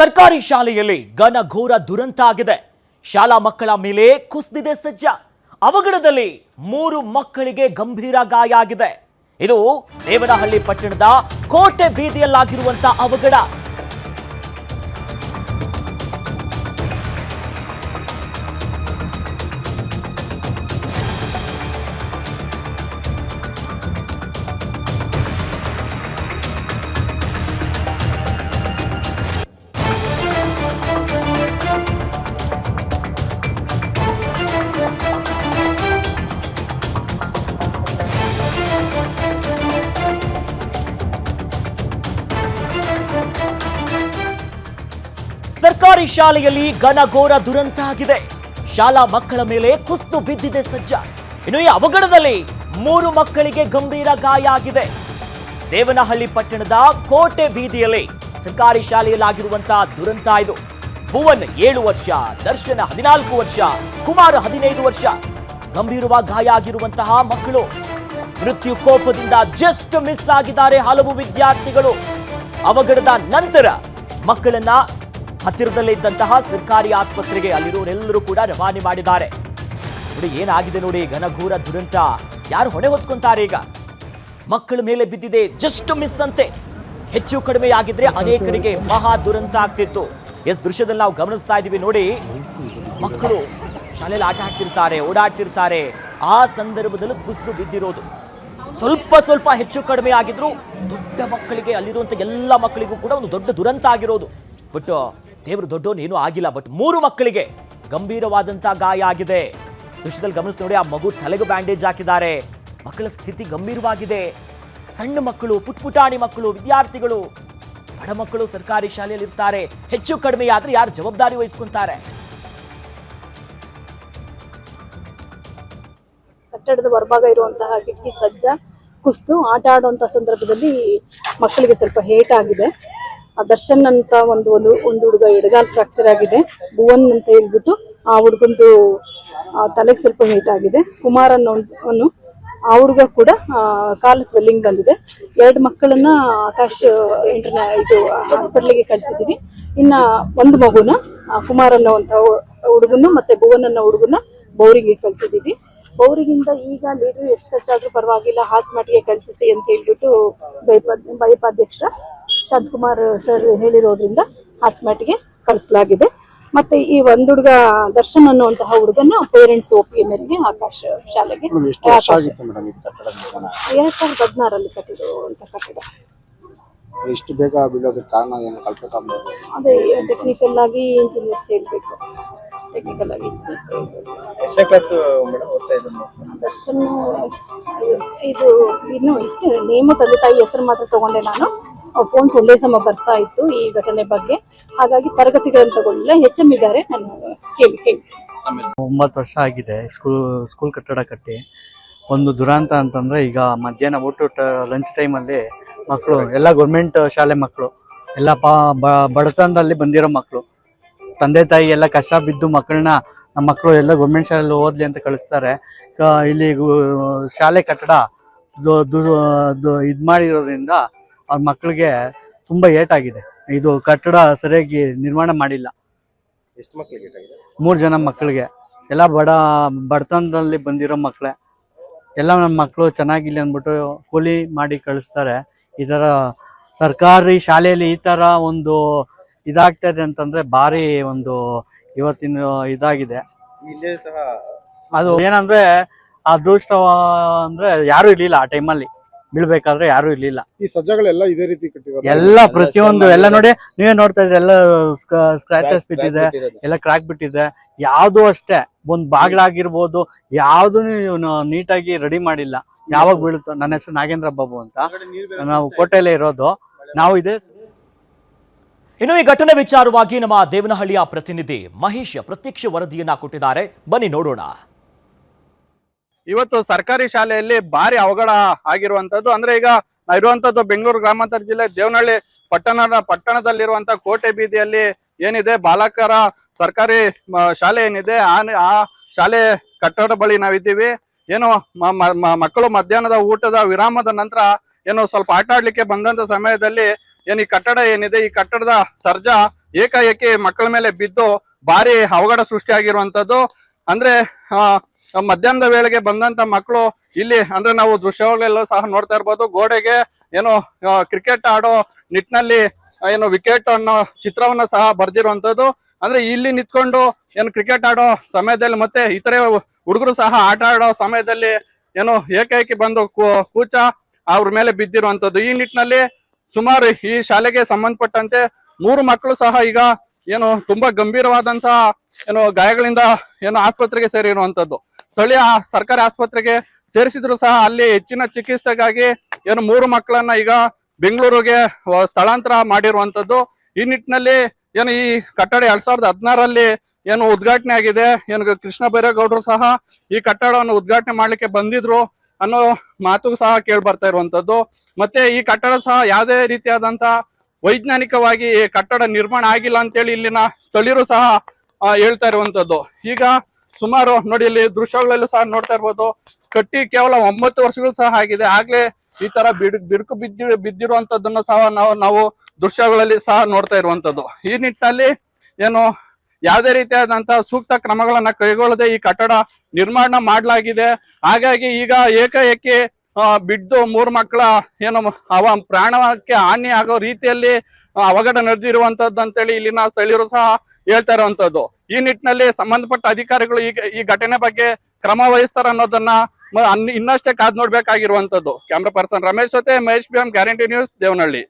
ಸರ್ಕಾರಿ ಶಾಲೆಯಲ್ಲಿ ಘನಘೋರ ದುರಂತ ಆಗಿದೆ. ಶಾಲಾ ಮಕ್ಕಳ ಮೇಲೆ ಕುಸಿದಿದೆ ಸಜ್ಜ. ಅವಘಡದಲ್ಲಿ 3 ಮಕ್ಕಳಿಗೆ ಗಂಭೀರ ಗಾಯ ಆಗಿದೆ. ಇದು ದೇವನಹಳ್ಳಿ ಪಟ್ಟಣದ ಕೋಟೆ ಬೀದಿಯಲ್ಲಾಗಿರುವಂತಹ ಅವಘಡ. ಸರ್ಕಾರಿ ಶಾಲೆಯಲ್ಲಿ ಘನಘೋರ ದುರಂತ ಆಗಿದೆ. ಶಾಲಾ ಮಕ್ಕಳ ಮೇಲೆ ಕುಸಿದು ಬಿದ್ದಿದೆ ಸಜ್ಜ. ಇನ್ನು ಈ ಅವಘಡದಲ್ಲಿ 3 ಮಕ್ಕಳಿಗೆ ಗಂಭೀರ ಗಾಯ ಆಗಿದೆ. ದೇವನಹಳ್ಳಿ ಪಟ್ಟಣದ ಕೋಟೆ ಬೀದಿಯಲ್ಲಿ ಸರ್ಕಾರಿ ಶಾಲೆಯಲ್ಲಾಗಿರುವಂತಹ ದುರಂತ ಇದು. ಭುವನ್ 7 ವರ್ಷ, ದರ್ಶನ್ 14 ವರ್ಷ, ಕುಮಾರ್ 15 ವರ್ಷ ಗಂಭೀರವಾಗಿ ಗಾಯ ಆಗಿರುವಂತಹ ಮಕ್ಕಳು. ಮೃತ್ಯು ಕೋಪದಿಂದ ಜಸ್ಟ್ ಮಿಸ್ ಆಗಿದ್ದಾರೆ ಹಲವು ವಿದ್ಯಾರ್ಥಿಗಳು. ಅವಘಡದ ನಂತರ ಮಕ್ಕಳನ್ನ ಹತ್ತಿರದಲ್ಲೇ ಇದ್ದಂತಹ ಸರ್ಕಾರಿ ಆಸ್ಪತ್ರೆಗೆ ಅಲ್ಲಿರೋರೆಲ್ಲರೂ ಕೂಡ ರವಾನೆ ಮಾಡಿದ್ದಾರೆ. ನೋಡಿ ಏನಾಗಿದೆ ನೋಡಿ, ಘನಘೋರ ದುರಂತ. ಯಾರು ಹೊಣೆ ಹೊತ್ಕೊಂತಾರೆ ಈಗ? ಮಕ್ಕಳ ಮೇಲೆ ಬಿದ್ದಿದೆ, ಜಸ್ಟ್ ಮಿಸ್ ಅಂತೆ. ಹೆಚ್ಚು ಕಡಿಮೆ ಆಗಿದ್ರೆ ಅನೇಕರಿಗೆ ಮಹಾ ದುರಂತ ಆಗ್ತಿತ್ತು. ದೃಶ್ಯದಲ್ಲಿ ನಾವು ಗಮನಿಸ್ತಾ ಇದೀವಿ ನೋಡಿ. ಮಕ್ಕಳು ಶಾಲೆಯಲ್ಲಿ ಆಟ ಆಡ್ತಿರ್ತಾರೆ, ಓಡಾಡ್ತಿರ್ತಾರೆ. ಆ ಸಂದರ್ಭದಲ್ಲಿ ಕುಸಿದು ಬಿದ್ದಿರೋದು. ಸ್ವಲ್ಪ ಹೆಚ್ಚು ಕಡಿಮೆ ಆಗಿದ್ರು ದೊಡ್ಡ ಮಕ್ಕಳಿಗೆ, ಅಲ್ಲಿರುವಂತ ಎಲ್ಲ ಮಕ್ಕಳಿಗೂ ಕೂಡ ಒಂದು ದೊಡ್ಡ ದುರಂತ ಆಗಿರೋದು. ಬಟ್ ದೇವರು ದೊಡ್ಡವನು ಏನೂ ಆಗಿಲ್ಲ. ಬಟ್ 3 ಮಕ್ಕಳಿಗೆ ಗಂಭೀರವಾದಂತಹ ಗಾಯ ಆಗಿದೆ. ದೃಶ್ಯದಲ್ಲಿ ಗಮನಿಸಿ ನೋಡಿ, ಆ ಮಗು ತಲೆಗೂ ಬ್ಯಾಂಡೇಜ್ ಹಾಕಿದ್ದಾರೆ. ಮಕ್ಕಳ ಸ್ಥಿತಿ ಗಂಭೀರವಾಗಿದೆ. ಸಣ್ಣ ಮಕ್ಕಳು, ಪುಟ್ಪುಟಾಣಿ ಮಕ್ಕಳು, ವಿದ್ಯಾರ್ಥಿಗಳು, ಬಡ ಮಕ್ಕಳು ಸರ್ಕಾರಿ ಶಾಲೆಯಲ್ಲಿ ಇರ್ತಾರೆ. ಹೆಚ್ಚು ಕಡಿಮೆ ಆದ್ರೆ ಯಾರು ಜವಾಬ್ದಾರಿ ವಹಿಸ್ಕೊಂತಾರೆ? ಕಟ್ಟಡದ ಹೊರಭಾಗ ಇರುವಂತಹ ಕಿಟಕಿ ಸಜ್ಜ ಕುಸಿದು ಆಟ ಆಡುವಂತಹ ಸಂದರ್ಭದಲ್ಲಿ ಮಕ್ಕಳಿಗೆ ಸ್ವಲ್ಪ ಹೇಟ್ ಆಗಿದೆ. ದರ್ಶನ್ ಅಂತ ಒಂದು ಹುಡುಗ ಎಡಗಾಲ್ ಫ್ರಾಕ್ಚರ್ ಆಗಿದೆ. ಭುವನ್ ಅಂತ ಹೇಳ್ಬಿಟ್ಟು ಆ ಹುಡುಗಂದು ತಲೆಗೆ ಸ್ವಲ್ಪ ಹೇಟ್ ಆಗಿದೆ. ಕುಮಾರ್ ಅನ್ನೋನು ಆ ಹುಡುಗ ಕೂಡ ಕಾಲು ಸ್ವೆಲ್ಲಿಂಗ್ ಬಂದಿದೆ. 2 ಮಕ್ಕಳನ್ನ ಆಕಾಶ್ ಇದು ಹಾಸ್ಪಿಟ್ಲಿಗೆ ಕಳಿಸಿದೀವಿ. ಇನ್ನ ಒಂದು ಮಗುನ ಕುಮಾರ್ ಅನ್ನೋಂಥ ಹುಡುಗನು ಮತ್ತೆ ಭುವನ್ ಅನ್ನೋ ಹುಡುಗನ ಬೌರಿಗೆ ಕಳಿಸಿದೀವಿ. ಬೌರಿಗಿಂದ ಈಗ ಲೀಡರ್ ಎಷ್ಟು ಖರ್ಚಾದ್ರೂ ಪರವಾಗಿಲ್ಲ, ಹಾಸ್ಮಾಟ್ಗೆ ಕಳಿಸಿ ಅಂತ ಹೇಳ್ಬಿಟ್ಟು ಬೈಪಾಧ್ಯಕ್ಷ ಶಾಂತಕುಮಾರ್ ಸರ್ ಹೇಳಿರೋದ್ರಿಂದ ಹಾಸ್ಮಾಟ್ಗೆ ಕಳಿಸಲಾಗಿದೆ. ಮತ್ತೆ ಈ ಒಂದು ಹುಡುಗ ದರ್ಶನ್ ಅನ್ನುವಂತಹ ಹುಡುಗನ ಪೇರೆಂಟ್ಸ್ ಒಪ್ಪಿಗೆ ಮೇರೆಗೆ ಆಕಾಶ್ ಶಾಲೆಗೆ 2016 ಕಟ್ಟಿರುವಂತ ಕಟ್ಟಡ. ಇಷ್ಟು ಬೇಗ ಬೀಳೋದಕ್ಕೆ ಕಾರಣ ಏನು? ಅದೇ ಟೆಕ್ನಿಕಲ್ ಆಗಿ ಇಂಜಿನಿಯರ್ಸ್ ಹೇಳ್ಬೇಕು. ಟೆಕ್ನಿಕಲ್ ಆಗಿ ಇಂಜಿನಿಯರ್ಸ್ ಹೇಳ್ಬೇಕು. ಎಷ್ಟನೇ ಕ್ಲಾಸ್ ಮೇಡಮ್ ಓದ್ತಾ ಇದ್ರು ದರ್ಶನ್? ಇದು ಇನ್ನು ಇಷ್ಟೇ ನೇಮು, ತಂದೆ ತಾಯಿ ಹೆಸರು ಮಾತ್ರ ತಗೊಂಡೆ ನಾನು. ಫೋನ್ಸ್ ಒಂದೇ ಸಮ ಬರ್ತಾ ಇತ್ತು ಈ ಘಟನೆ ಬಗ್ಗೆ. ಹಾಗಾಗಿ ತರಗತಿಗಳನ್ನು ತಗೊಂಡಿಲ್ಲ. HM ಇದ್ದಾರೆ, ನಾನು ಕೇಳಿ 9 ವರ್ಷ ಆಗಿದೆ ಸ್ಕೂಲ್ ಕಟ್ಟಡ ಕಟ್ಟಿ. ಒಂದು ದುರಂತ ಅಂತಂದ್ರೆ, ಈಗ ಮಧ್ಯಾಹ್ನ ಊಟ ಲಂಚ್ ಟೈಮಲ್ಲಿ ಮಕ್ಕಳು ಎಲ್ಲ ಗೌರ್ಮೆಂಟ್ ಶಾಲೆ ಮಕ್ಕಳು, ಎಲ್ಲ ಬಡತನದಲ್ಲಿ ಬಂದಿರೋ ಮಕ್ಕಳು, ತಂದೆ ತಾಯಿ ಎಲ್ಲ ಕಷ್ಟ ಬಿದ್ದು ಮಕ್ಕಳನ್ನ, ನಮ್ಮ ಮಕ್ಕಳು ಎಲ್ಲ ಗೌರ್ಮೆಂಟ್ ಶಾಲೆಯಲ್ಲಿ ಓದ್ಲಿ ಅಂತ ಕಳಿಸ್ತಾರೆ. ಇಲ್ಲಿ ಶಾಲೆ ಕಟ್ಟಡ ಇದು ಮಾಡಿರೋದ್ರಿಂದ ಅವ್ರ ಮಕ್ಕಳಿಗೆ ತುಂಬಾ ಏಟಾಗಿದೆ. ಇದು ಕಟ್ಟಡ ಸರಿಯಾಗಿ ನಿರ್ಮಾಣ ಮಾಡಿಲ್ಲ. ಎಷ್ಟು ಮಕ್ಕಳಿಗೆ ಏಟಾಗಿದೆ? 3 ಜನ ಮಕ್ಕಳಿಗೆ, ಎಲ್ಲ ಬಡತನದಲ್ಲಿ ಬಂದಿರೋ ಮಕ್ಕಳೇ. ಎಲ್ಲ ನಮ್ಮ ಮಕ್ಕಳು ಚೆನ್ನಾಗಿಲ್ಲ ಅಂದ್ಬಿಟ್ಟು ಕೂಲಿ ಮಾಡಿ ಕಳಿಸ್ತಾರೆ. ಈ ಥರ ಸರ್ಕಾರಿ ಶಾಲೆಯಲ್ಲಿ ಈ ಥರ ಒಂದು ಇದಾಗ್ತದೆ ಅಂತಂದ್ರೆ ಭಾರಿ ಒಂದು ಇವತ್ತಿನ ಇದಾಗಿದೆ. ಇಲ್ಲೇ ಸಹ ಅದು ಏನಂದ್ರೆ, ಅದೃಷ್ಟ ಅಂದ್ರೆ ಯಾರು ಇರ್ಲಿಲ್ಲ ಆ ಟೈಮಲ್ಲಿ, ಬೀಳ್ಬೇಕಾದ್ರೆ ಯಾರು ಇರ್ಲಿಲ್ಲ. ಈ ಸಜ್ಜಗಳೆಲ್ಲ ಇದೇ ರೀತಿ ಕಟ್ಟಿರೋದು? ಎಲ್ಲ ಪ್ರತಿಯೊಂದು ಎಲ್ಲ ನೋಡಿ, ನೀವೇ ನೋಡ್ತಾ ಇದ್ರೆ ಎಲ್ಲ ಸ್ಕ್ರಾಚಸ್ ಬಿಟ್ಟಿದೆ, ಎಲ್ಲ ಕ್ರಾಕ್ ಬಿಟ್ಟಿದೆ. ಯಾವ್ದು ಅಷ್ಟೇ ಒಂದ್ ಬಾಗ್ಲಾಗಿರ್ಬೋದು, ಯಾವ್ದು ನೀಟಾಗಿ ರೆಡಿ ಮಾಡಿಲ್ಲ. ಯಾವಾಗ ಬೀಳುತ್ತೋ. ನನ್ನ ಹೆಸರು ನಾಗೇಂದ್ರ ಬಾಬು ಅಂತ, ನಾವು ಕೋಟೆಯಲ್ಲೇ ಇರೋದು. ನಾವು ಇದೇ. ಇನ್ನು ಈ ಘಟನೆ ವಿಚಾರವಾಗಿ ನಮ್ಮ ದೇವನಹಳ್ಳಿಯ ಪ್ರತಿನಿಧಿ ಮಹೇಶ್ ಪ್ರತ್ಯಕ್ಷ ವರದಿಯನ್ನ ಕೊಟ್ಟಿದ್ದಾರೆ. ಬನ್ನಿ ನೋಡೋಣ. ಇವತ್ತು ಸರ್ಕಾರಿ ಶಾಲೆಯಲ್ಲಿ ಭಾರಿ ಅವಘಡ ಆಗಿರುವಂತದ್ದು. ಅಂದ್ರೆ ಈಗ ನಾವು ಇರುವಂತದ್ದು ಬೆಂಗಳೂರು ಗ್ರಾಮಾಂತರ ಜಿಲ್ಲೆ ದೇವನಹಳ್ಳಿ ಪಟ್ಟಣದಲ್ಲಿರುವಂತ ಕೋಟೆ ಬೀದಿಯಲ್ಲಿ ಏನಿದೆ ಬಾಲಕರ ಸರ್ಕಾರಿ ಶಾಲೆ ಏನಿದೆ, ಆ ಶಾಲೆ ಕಟ್ಟಡ ಬಳಿ ನಾವಿದ್ದೀವಿ. ಏನು ಮಕ್ಕಳು ಮಧ್ಯಾಹ್ನದ ಊಟದ ವಿರಾಮದ ನಂತರ ಏನು ಸ್ವಲ್ಪ ಆಟ ಆಡ್ಲಿಕ್ಕೆ ಬಂದಂತ ಸಮಯದಲ್ಲಿ ಏನ್ ಈ ಕಟ್ಟಡ ಏನಿದೆ, ಈ ಕಟ್ಟಡದ ಸರ್ಜಾ ಏಕಾಏಕಿ ಮಕ್ಕಳ ಮೇಲೆ ಬಿದ್ದು ಭಾರಿ ಅವಘಡ ಸೃಷ್ಟಿಯಾಗಿರುವಂತದ್ದು. ಅಂದ್ರೆ ಮಧ್ಯಾಹ್ನದ ವೇಳೆಗೆ ಬಂದಂತ ಮಕ್ಕಳು ಇಲ್ಲಿ ಅಂದ್ರೆ ನಾವು ದೃಶ್ಯಗಳೆಲ್ಲ ಸಹ ನೋಡ್ತಾ ಇರ್ಬೋದು. ಗೋಡೆಗೆ ಏನೋ ಕ್ರಿಕೆಟ್ ಆಡೋ ನಿಟ್ಟಿನಲ್ಲಿ ಏನು ವಿಕೆಟ್ ಅನ್ನೋ ಚಿತ್ರವನ್ನ ಸಹ ಬರ್ದಿರುವಂತದ್ದು. ಅಂದ್ರೆ ಇಲ್ಲಿ ನಿಂತ್ಕೊಂಡು ಏನು ಕ್ರಿಕೆಟ್ ಆಡೋ ಸಮಯದಲ್ಲಿ ಮತ್ತೆ ಇತರೆ ಹುಡುಗರು ಸಹ ಆಟ ಆಡೋ ಸಮಯದಲ್ಲಿ ಏನು ಏಕಾಏಕಿ ಬಂದು ಕೂಚ ಅವ್ರ ಮೇಲೆ ಬಿದ್ದಿರುವಂತದ್ದು. ಈ ನಿಟ್ಟಿನಲ್ಲಿ ಸುಮಾರು ಈ ಶಾಲೆಗೆ ಸಂಬಂಧಪಟ್ಟಂತೆ 3 ಮಕ್ಕಳು ಸಹ ಈಗ ಏನು ತುಂಬಾ ಗಂಭೀರವಾದಂತಹ ಏನು ಗಾಯಗಳಿಂದ ಏನು ಆಸ್ಪತ್ರೆಗೆ ಸೇರಿರುವಂತದ್ದು. ಸ್ಥಳೀಯ ಸರ್ಕಾರಿ ಆಸ್ಪತ್ರೆಗೆ ಸೇರಿಸಿದ್ರು ಸಹ ಅಲ್ಲಿ ಹೆಚ್ಚಿನ ಚಿಕಿತ್ಸೆಗಾಗಿ ಏನು 3 ಮಕ್ಕಳನ್ನ ಈಗ ಬೆಂಗಳೂರಿಗೆ ಸ್ಥಳಾಂತರ ಮಾಡಿರುವಂತದ್ದು. ಈ ನಿಟ್ಟಿನಲ್ಲಿ ಏನು ಈ ಕಟ್ಟಡ 2016ರಲ್ಲಿ ಏನು ಉದ್ಘಾಟನೆ ಆಗಿದೆ. ಏನು ಕೃಷ್ಣ ಬೈರೇಗೌಡರು ಸಹ ಈ ಕಟ್ಟಡವನ್ನು ಉದ್ಘಾಟನೆ ಮಾಡ್ಲಿಕ್ಕೆ ಬಂದಿದ್ರು ಅನ್ನೋ ಮಾತು ಸಹ ಕೇಳಿ ಬರ್ತಾ ಇರುವಂತದ್ದು. ಮತ್ತೆ ಈ ಕಟ್ಟಡ ಸಹ ಯಾವುದೇ ರೀತಿಯಾದಂತ ವೈಜ್ಞಾನಿಕವಾಗಿ ಕಟ್ಟಡ ನಿರ್ಮಾಣ ಆಗಿಲ್ಲ ಅಂತೇಳಿ ಇಲ್ಲಿನ ಸ್ಥಳೀಯರು ಸಹ ಹೇಳ್ತಾ ಇರುವಂತದ್ದು. ಈಗ ಸುಮಾರು ನೋಡಿ ಇಲ್ಲಿ ದೃಶ್ಯಗಳಲ್ಲೂ ಸಹ ನೋಡ್ತಾ ಇರ್ಬೋದು, ಕಟ್ಟಿ ಕೇವಲ 9 ವರ್ಷಗಳು ಸಹ ಆಗಿದೆ. ಆಗ್ಲೇ ಈ ತರ ಬಿರುಕು ಬಿದ್ದಿರುವಂತದ್ದನ್ನ ಸಹ ನಾವು ದೃಶ್ಯಗಳಲ್ಲಿ ಸಹ ನೋಡ್ತಾ ಇರುವಂತದ್ದು. ಈ ನಿಟ್ಟಿನಲ್ಲಿ ಏನು ಯಾವುದೇ ರೀತಿಯಾದಂತಹ ಸೂಕ್ತ ಕ್ರಮಗಳನ್ನ ಕೈಗೊಳ್ಳದೆ ಈ ಕಟ್ಟಡ ನಿರ್ಮಾಣ ಮಾಡಲಾಗಿದೆ. ಹಾಗಾಗಿ ಈಗ ಏಕಾಏಕಿ ಬಿದ್ದು 3 ಮಕ್ಕಳ ಏನು ಪ್ರಾಣಕ್ಕೆ ಹಾನಿ ಆಗೋ ರೀತಿಯಲ್ಲಿ ಅವಘಡ ನಡೆದಿರುವಂತದ್ದು ಅಂತೇಳಿ ಇಲ್ಲಿನ ಸ್ಥಳೀಯರು ಸಹ ಹೇಳ್ತಾ ಇರುವಂತದ್ದು. ಈ ನಿಟ್ಟಿನಲ್ಲಿ ಸಂಬಂಧಪಟ್ಟ ಅಧಿಕಾರಿಗಳು ಈಗ ಈ ಘಟನೆ ಬಗ್ಗೆ ಕ್ರಮ ವಹಿಸ್ತಾರ ಅನ್ನೋದನ್ನ ಇನ್ನಷ್ಟೇ ಕಾದ್ ನೋಡ್ಬೇಕಾಗಿರುವಂತದ್ದು. ಕ್ಯಾಮ್ರಾ ಪರ್ಸನ್ ರಮೇಶ್ ಜೊತೆ Mahesh BM, guarantee news, Devanahalli.